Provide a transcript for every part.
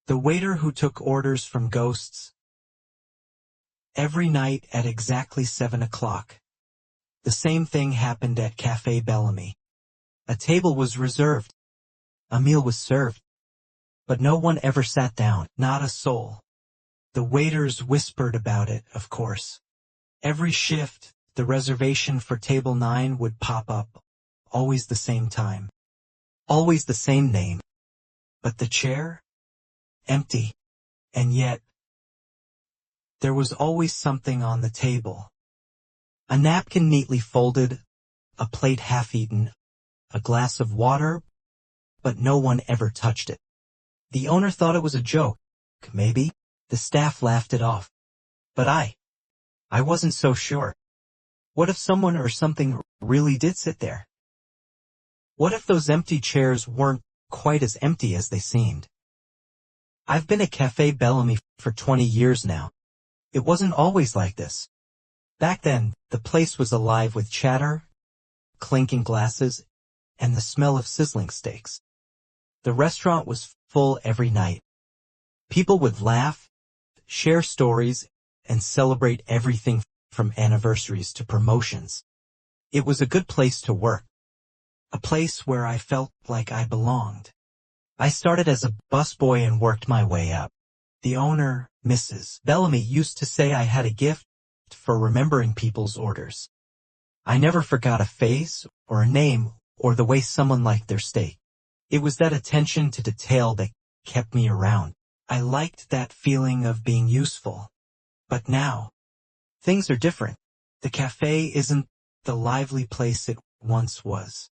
The waiter who took orders from ghosts. Every night at exactly 7 o'clock. The same thing happened at Café Bellamy. A table was reserved. A meal was served. But no one ever sat down, not a soul. The waiters whispered about it, of course. Every shift, the reservation for table 9 would pop up. Always the same time. Always the same name. But the chair? Empty. And yet, there was always something on the table. A napkin neatly folded, a plate half-eaten, a glass of water, but no one ever touched it. The owner thought it was a joke, maybe. The staff laughed it off. But I wasn't so sure. What if someone or something really did sit there? What if those empty chairs weren't quite as empty as they seemed? I've been at Café Bellamy for 20 years now. It wasn't always like this. Back then, the place was alive with chatter, clinking glasses, and the smell of sizzling steaks. The restaurant was full every night. People would laugh, share stories, and celebrate everything from anniversaries to promotions. It was a good place to work. A place where I felt like I belonged. I started as a busboy and worked my way up. The owner, Mrs. Bellamy, used to say I had a gift for remembering people's orders. I never forgot a face, or a name, or the way someone liked their steak. It was that attention to detail that kept me around. I liked that feeling of being useful. But now, things are different. The cafe isn't the lively place it once was.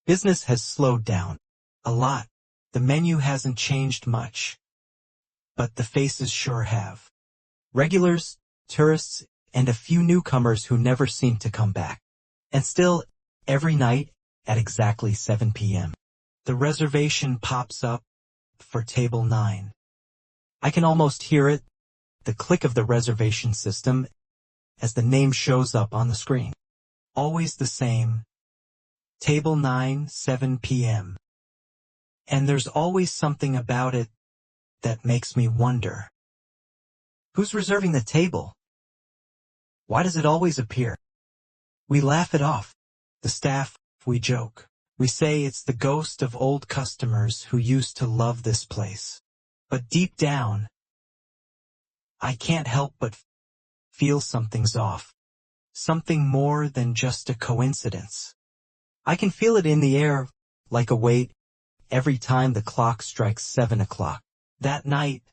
Business has slowed down. A lot. The menu hasn't changed much. But the faces sure have. Regulars, tourists, and a few newcomers who never seem to come back. And still, every night, at exactly 7 p.m., the reservation pops up for table 9. I can almost hear it, the click of the reservation system, as the name shows up on the screen. Always the same. Table 9, 7 p.m. And there's always something about it that makes me wonder. Who's reserving the table? Why does it always appear? We laugh it off. The staff, we joke. We say it's the ghost of old customers who used to love this place. But deep down, I can't help but feel something's off. Something more than just a coincidence. I can feel it in the air, like a weight, every time the clock strikes 7 o'clock. That night,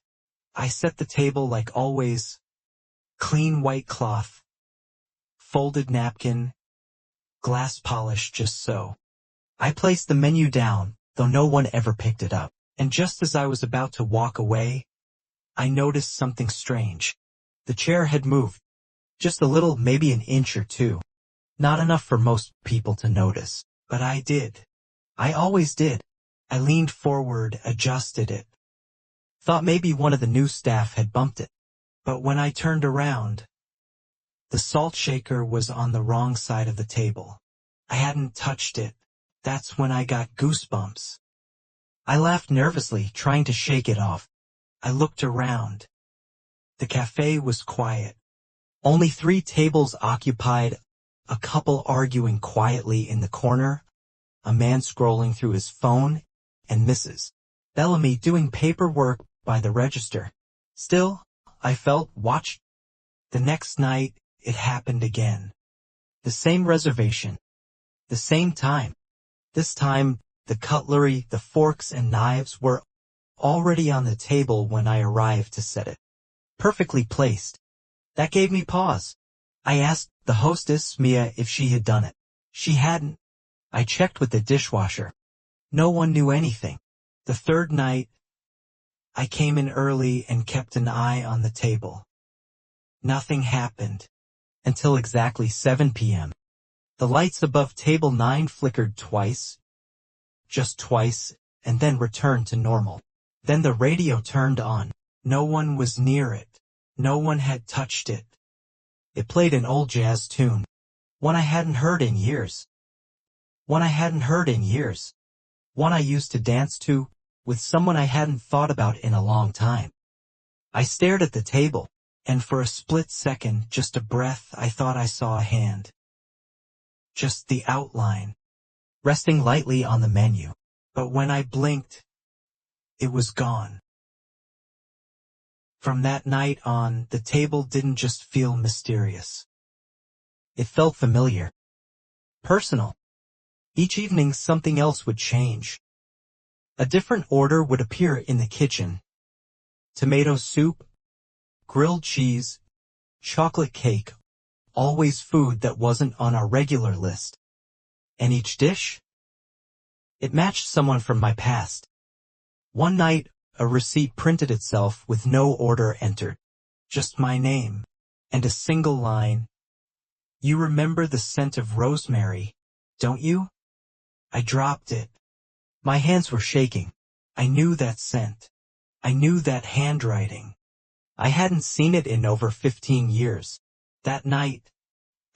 I set the table like always. Clean white cloth, folded napkin, glass polish just so. I placed the menu down, though no one ever picked it up. And just as I was about to walk away, I noticed something strange. The chair had moved. Just a little, maybe an inch or two. Not enough for most people to notice. But I did. I always did. I leaned forward, adjusted it. Thought maybe one of the new staff had bumped it. But when I turned around, the salt shaker was on the wrong side of the table. I hadn't touched it. That's when I got goosebumps. I laughed nervously, trying to shake it off. I looked around. The cafe was quiet. Only 3 tables occupied, a couple arguing quietly in the corner, a man scrolling through his phone, and Mrs. Bellamy doing paperwork by the register. Still, I felt watched. The next night, it happened again. The same reservation. The same time. This time, the cutlery, the forks and knives were already on the table when I arrived to set it. Perfectly placed. That gave me pause. I asked the hostess, Mia, if she had done it. She hadn't. I checked with the dishwasher. No one knew anything. The third night, I came in early and kept an eye on the table. Nothing happened. Until exactly 7 p.m. The lights above table 9 flickered twice. Just twice, and then returned to normal. Then the radio turned on. No one was near it. No one had touched it. It played an old jazz tune. One I hadn't heard in years. One I used to dance to, with someone I hadn't thought about in a long time. I stared at the table, and for a split second, just a breath, I thought I saw a hand. Just the outline, resting lightly on the menu. But when I blinked, it was gone. From that night on, the table didn't just feel mysterious. It felt familiar, personal. Each evening something else would change. A different order would appear in the kitchen. Tomato soup, grilled cheese, chocolate cake, always food that wasn't on our regular list. And each dish? It matched someone from my past. One night, a receipt printed itself with no order entered. Just my name, and a single line. "You remember the scent of rosemary, don't you?" I dropped it. My hands were shaking. I knew that scent. I knew that handwriting. I hadn't seen it in over 15 years. That night,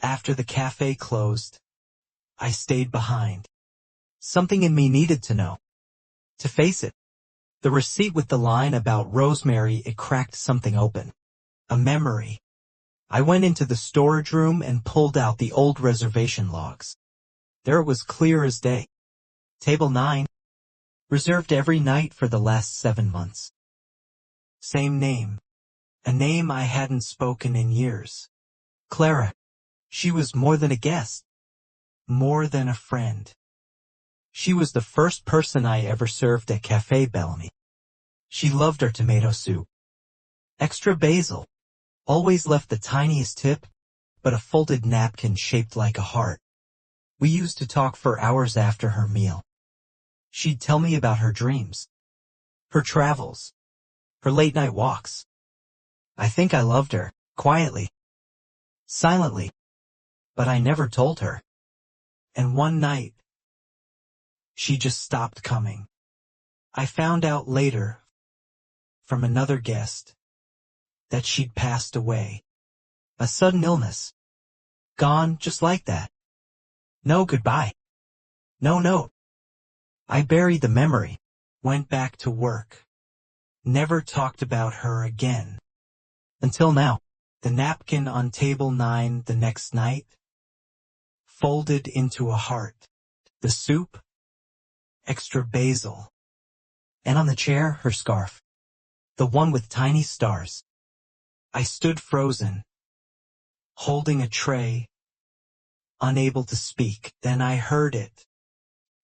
after the cafe closed, I stayed behind. Something in me needed to know. To face it. The receipt with the line about rosemary, it cracked something open. A memory. I went into the storage room and pulled out the old reservation logs. There it was, clear as day. Table 9. Reserved every night for the last 7 months. Same name. A name I hadn't spoken in years. Clara. She was more than a guest. More than a friend. She was the first person I ever served at Café Bellamy. She loved her tomato soup. Extra basil. Always left the tiniest tip, but a folded napkin shaped like a heart. We used to talk for hours after her meal. She'd tell me about her dreams, her travels, her late-night walks. I think I loved her, quietly, silently, but I never told her. And one night, she just stopped coming. I found out later, from another guest, that she'd passed away. A sudden illness. Gone just like that. No goodbye. No note. I buried the memory, went back to work. Never talked about her again. Until now. The napkin on table 9 the next night, folded into a heart. The soup, extra basil. And on the chair, her scarf. The one with tiny stars. I stood frozen, holding a tray, unable to speak. Then I heard it.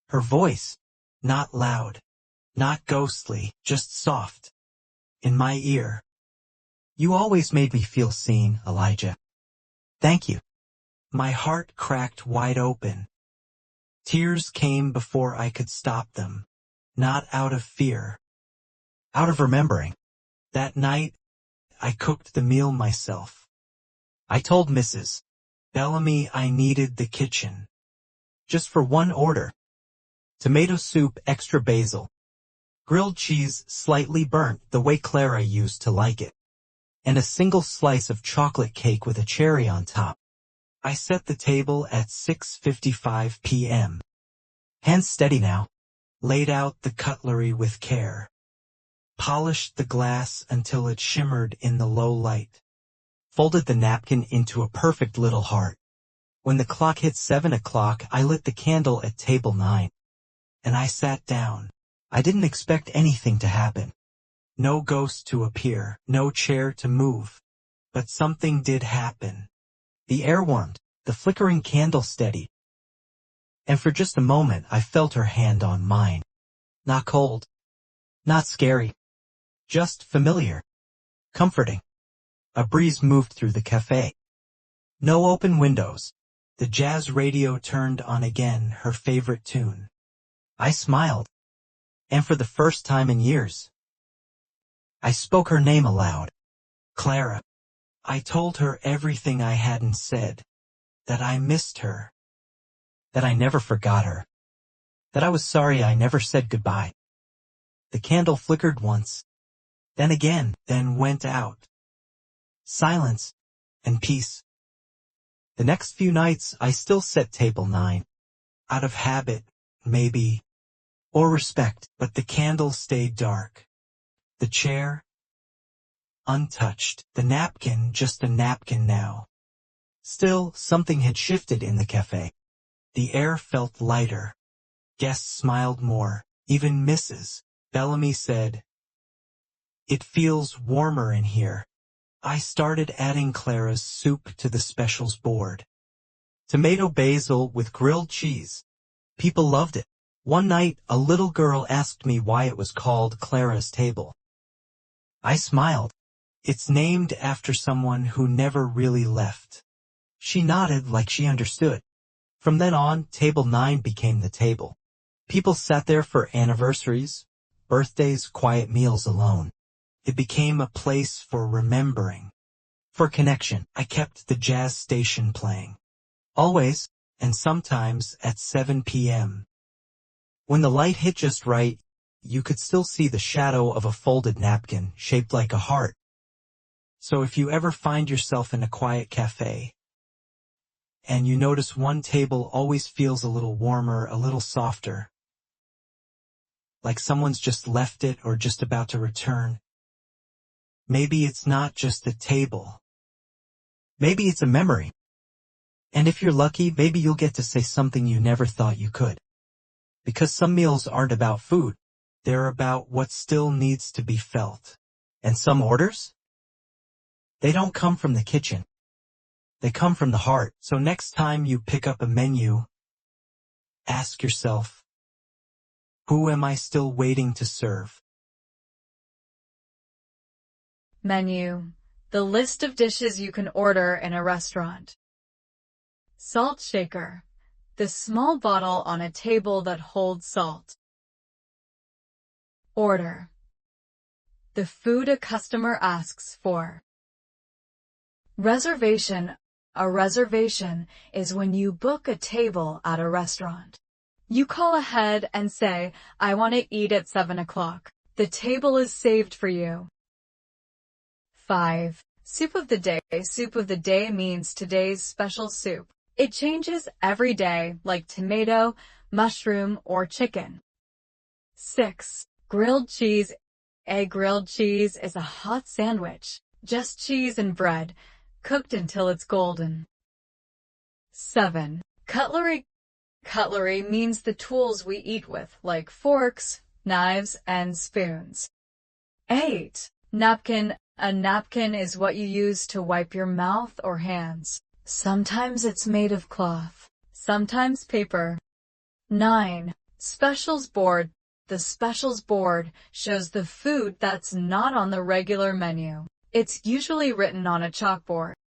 Her voice, not loud, not ghostly, just soft, in my ear. "You always made me feel seen, Elijah. Thank you." My heart cracked wide open. Tears came before I could stop them. Not out of fear. Out of remembering. That night, I cooked the meal myself. I told Mrs. Bellamy I needed the kitchen. Just for one order. Tomato soup, extra basil. Grilled cheese, slightly burnt the way Clara used to like it. And a single slice of chocolate cake with a cherry on top. I set the table at 6:55 p.m. Hands steady now. Laid out the cutlery with care. Polished the glass until it shimmered in the low light. Folded the napkin into a perfect little heart. When the clock hit 7 o'clock, I lit the candle at table 9. And I sat down. I didn't expect anything to happen. No ghost to appear, no chair to move. But something did happen. The air warmed, the flickering candle steadied. And for just a moment I felt her hand on mine. Not cold. Not scary. Just familiar. Comforting. A breeze moved through the cafe. No open windows. The jazz radio turned on again, her favorite tune. I smiled. And for the first time in years, I spoke her name aloud. Clara. I told her everything I hadn't said. That I missed her. That I never forgot her. That I was sorry I never said goodbye. The candle flickered once. Then again, then went out. Silence and peace. The next few nights I still set table 9. Out of habit, maybe. or respect, but the candle stayed dark. The chair, untouched. The napkin, just a napkin now. Still, something had shifted in the cafe. The air felt lighter. Guests smiled more. Even Mrs. Bellamy said, "It feels warmer in here." I started adding Clara's soup to the specials board. Tomato basil with grilled cheese. People loved it. One night, a little girl asked me why it was called Clara's table. I smiled. "It's named after someone who never really left." She nodded like she understood. From then on, Table 9 became the table. People sat there for anniversaries, birthdays, quiet meals alone. It became a place for remembering, for connection. I kept the jazz station playing. Always, and sometimes at 7 p.m. When the light hit just right, you could still see the shadow of a folded napkin shaped like a heart. So if you ever find yourself in a quiet cafe, and you notice one table always feels a little warmer, a little softer, like someone's just left it or just about to return, maybe it's not just a table. Maybe it's a memory. And if you're lucky, maybe you'll get to say something you never thought you could. Because some meals aren't about food. They're about what still needs to be felt. And some orders? They don't come from the kitchen. They come from the heart. So next time you pick up a menu, ask yourself, who am I still waiting to serve? Menu. The list of dishes you can order in a restaurant. Salt shaker. The small bottle on a table that holds salt. Order. The food a customer asks for. Reservation. A reservation is when you book a table at a restaurant. You call ahead and say, "I want to eat at 7 o'clock. The table is saved for you." 5. Soup of the day. Soup of the day means today's special soup. It changes every day, like tomato, mushroom, or chicken. 6. Grilled cheese. A grilled cheese is a hot sandwich, just cheese and bread, cooked until it's golden. 7. Cutlery. Cutlery means the tools we eat with, like forks, knives, and spoons. 8. Napkin. A napkin is what you use to wipe your mouth or hands. Sometimes it's made of cloth, sometimes paper. 9. Specials board. The specials board shows the food that's not on the regular menu. It's usually written on a chalkboard.